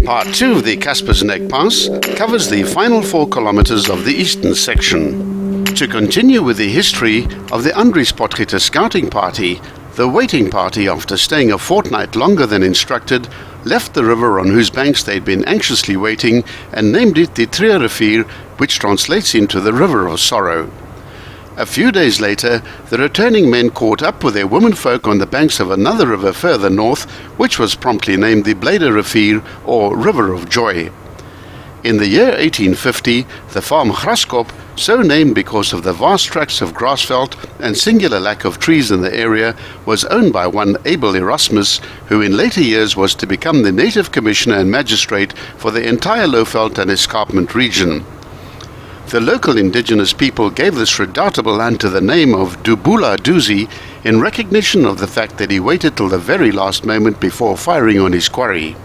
Part 2 of the Casper's Neck Pass covers the final 4 kilometers of the eastern section. To continue with the history of the Andriespotritter scouting party, the waiting party, after staying a fortnight longer than instructed, left the river on whose banks they'd been anxiously waiting and named it the Treurivier, which translates into the River of Sorrow. A few days later, the returning men caught up with their womenfolk on the banks of another river further north, which was promptly named the Blyderrivier, or River of Joy. In the year 1850, the farm Graskop, so named because of the vast tracts of grassveld and singular lack of trees in the area, was owned by one Abel Erasmus, who in later years was to become the native commissioner and magistrate for the entire Lowveld and escarpment region. The local indigenous people gave this redoubtable land to the name of Dubula Duzi in recognition of the fact that he waited till the very last moment before firing on his quarry.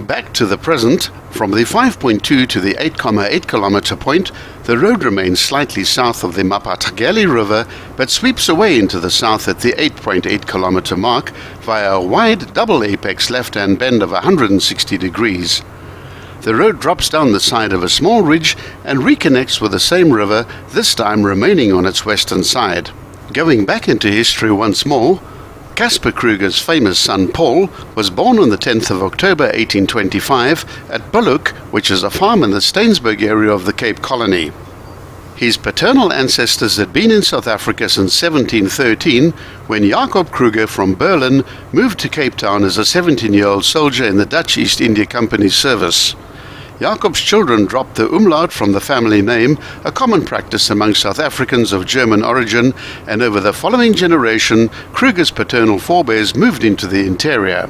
Back to the present, from the 5.2 to the 8.8 kilometer point, the road remains slightly south of the Mapatageli River, but sweeps away into the south at the 8.8 kilometer mark via a wide double apex left-hand bend of 160 degrees. The road drops down the side of a small ridge and reconnects with the same river, this time remaining on its western side. Going back into history once more, Casper Kruger's famous son Paul was born on the 10th of October 1825 at Bullock, which is a farm in the Steinsburg area of the Cape Colony. His paternal ancestors had been in South Africa since 1713, when Jacob Kruger from Berlin moved to Cape Town as a 17-year-old soldier in the Dutch East India Company's service. Jacob's children dropped the umlaut from the family name, a common practice among South Africans of German origin, and over the following generation, Kruger's paternal forebears moved into the interior.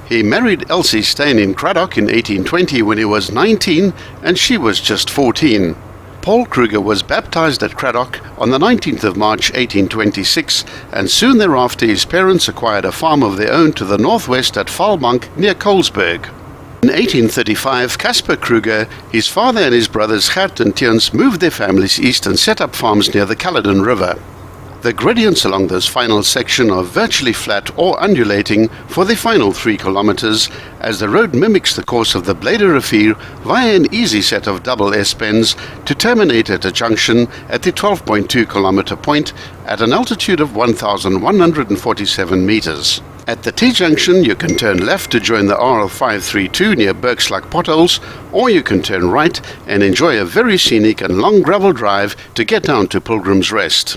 He married Elsie Steyn in Cradock in 1820 when he was 19, and she was just 14. Paul Kruger was baptized at Cradock on the 19th of March 1826, and soon thereafter his parents acquired a farm of their own to the northwest at Valbank near Colesberg. In 1835, Casper Kruger, his father and his brothers Gert and Tiens moved their families east and set up farms near the Caledon River. The gradients along this final section are virtually flat or undulating for the final 3 kilometers, as the road mimics the course of the Blyderrivier via an easy set of double S-bends to terminate at a junction at the 12.2 kilometer point at an altitude of 1,147 meters. At the T-junction, you can turn left to join the RL532 near Bergslag potholes, or you can turn right and enjoy a very scenic and long gravel drive to get down to Pilgrim's Rest.